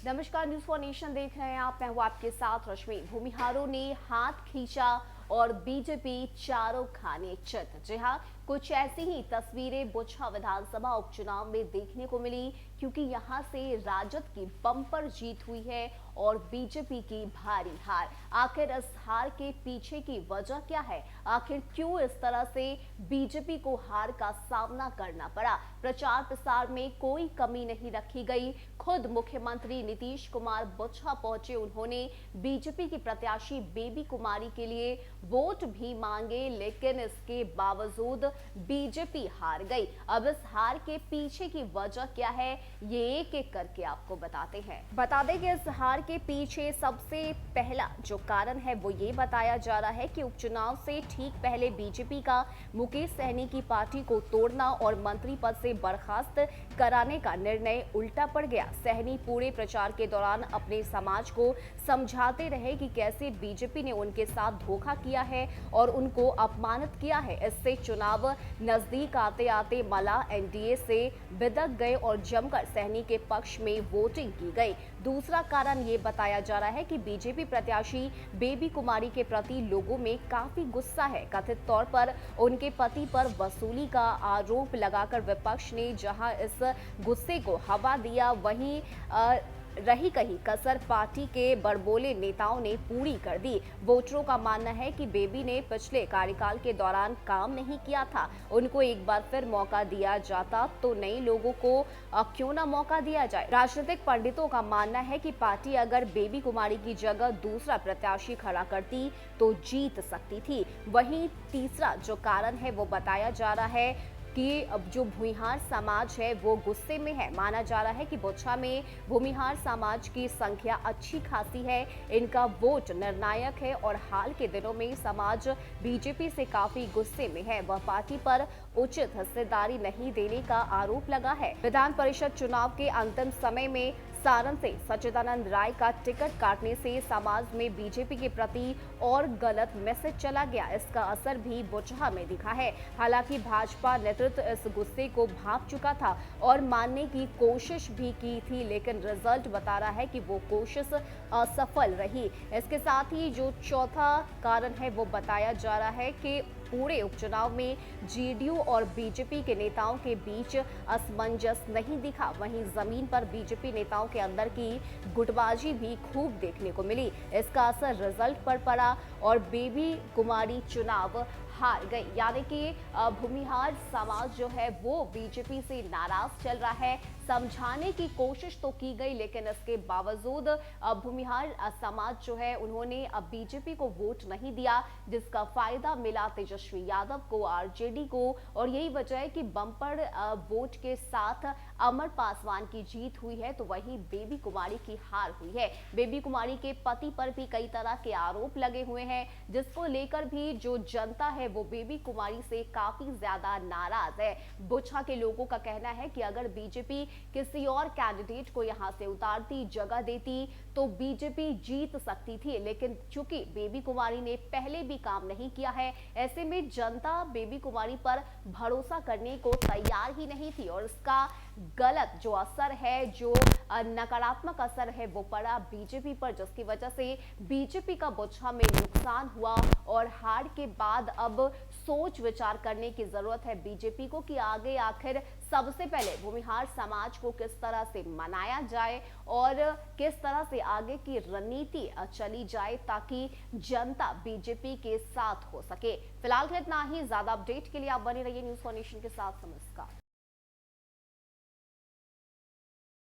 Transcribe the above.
नमस्कार, news for nation देख रहे हैं आप। मैं हूं आपके साथ रश्मि। भूमिहारों ने हाथ खींचा और बीजेपी चारों खाने चित। जी हां, कुछ ऐसी ही तस्वीरें बुचहा विधानसभा उपचुनाव में देखने को मिली, क्योंकि यहां से राजद की बम्पर जीत हुई है और बीजेपी की भारी हार। आखिर इस हार के पीछे की वजह क्या है? आखिर क्यों इस तरह से बीजेपी को हार का सामना करना पड़ा? प्रचार प्रसार में कोई कमी नहीं रखी गई। खुद मुख्यमंत्री नीतीश कुमार बुचहा पहुंचे। उन्होंने बीजेपी की प्रत्याशी बेबी कुमारी के लिए वोट भी मांगे, लेकिन इसके बावजूद बीजेपी हार गई। अब इस हार के पीछे की वजह क्या है, ये एक एक करके आपको बताते हैं। बता दें कि इस हार के पीछे सबसे पहला जो कारण है वो ये बताया जा रहा है कि उपचुनाव से ठीक पहले बीजेपी का मुकेश सहनी की पार्टी को तोड़ना और मंत्री पद से बर्खास्त कराने का निर्णय उल्टा पड़ गया। सहनी पूरे प्रचार के दौरान अपने समाज को समझाते रहे कि कैसे बीजेपी ने उनके साथ धोखा किया है और उनको अपमानित किया है। इससे चुनाव नजदीक आते आते मला एनडीए से बिदक गए और जमकर सहनी के पक्ष में वोटिंग की गई। दूसरा कारण ये बताया जा रहा है कि बीजेपी प्रत्याशी बेबी कुमारी के प्रति लोगों में काफी गुस्सा है। कथित तौर पर उनके पति पर वसूली का आरोप लगाकर विपक्ष ने जहां इस गुस्से को हवा दिया, वहीं रही कहीं कसर पार्टी के बड़बोले नेताओं ने पूरी कर दी। वोटरों का मानना है कि बेबी ने पिछले कार्यकाल के दौरान काम नहीं किया था। उनको एक बार फिर मौका दिया जाता तो नए लोगों को क्यों ना मौका दिया जाए। राजनीतिक पंडितों का मानना है कि पार्टी अगर बेबी कुमारी की जगह दूसरा प्रत्याशी खड़ा करती तो जीत सकती थी। वहीं तीसरा जो कारण है वो बताया जा रहा है कि अब जो भूमिहार समाज है वो गुस्से में है। माना जा रहा है कि बुचहा में भूमिहार समाज की संख्या अच्छी खासी है, इनका वोट निर्णायक है और हाल के दिनों में समाज बीजेपी से काफी गुस्से में है। वह पार्टी पर उचित हिस्सेदारी नहीं देने का आरोप लगा है। विधान परिषद चुनाव के अंतिम समय में सारण से सच्चिदानंद राय का टिकट काटने से समाज में बीजेपी के प्रति और गलत मैसेज चला गया। इसका असर भी बुचहा में दिखा है। हालांकि भाजपा नेतृत्व इस गुस्से को भांप चुका था और मानने की कोशिश भी की थी, लेकिन रिजल्ट बता रहा है कि वो कोशिश असफल रही। इसके साथ ही जो चौथा कारण है वो बताया जा रहा है कि पूरे उपचुनाव में जेडीयू और बीजेपी के नेताओं के बीच असमंजस नहीं दिखा। वहीं जमीन पर बीजेपी नेताओं के अंदर की गुटबाजी भी खूब देखने को मिली। इसका असर रिजल्ट पर पड़ा और बेबी कुमारी चुनाव हार गई। यानी कि भूमिहार समाज जो है वो बीजेपी से नाराज चल रहा है। समझाने की कोशिश तो की गई, लेकिन इसके बावजूद भूमिहार समाज जो है उन्होंने अब बीजेपी को वोट नहीं दिया, जिसका फायदा मिला तेजस्वी यादव को, आरजेडी को। और यही वजह है कि बम्पर वोट के साथ अमर पासवान की जीत हुई है, तो वहीं बेबी कुमारी की हार हुई है। बेबी कुमारी के पति पर भी कई तरह के आरोप लगे हुए हैं, जिसको लेकर भी जो जनता है वो बेबी कुमारी से काफी ज्यादा नाराज है। बुचहा के लोगों का कहना है कि अगर बीजेपी किसी और कैंडिडेट को यहां से उतारती, जगह देती, तो बीजेपी जीत सकती थी, लेकिन चूंकि बेबी कुमारी ने पहले भी काम नहीं किया है, ऐसे में जनता बेबी कुमारी पर भरोसा करने को तैयार ही नहीं थी और इसका गलत जो असर है, जो नकारात्मक असर है वो पड़ा बीजेपी पर, जिसकी वजह से बीजेपी का बुचहा में नुकसान हुआ। और हार के बाद अब सोच विचार करने की जरूरत है बीजेपी को कि आगे आखिर सबसे पहले भूमिहार समाज को किस तरह से मनाया जाए और किस तरह से आगे की रणनीति चली जाए, ताकि जनता बीजेपी के साथ हो सके। फिलहाल इतना ही। ज्यादा अपडेट के लिए आप बने रहिए न्यूज फॉर नेशन के साथ। नमस्कार।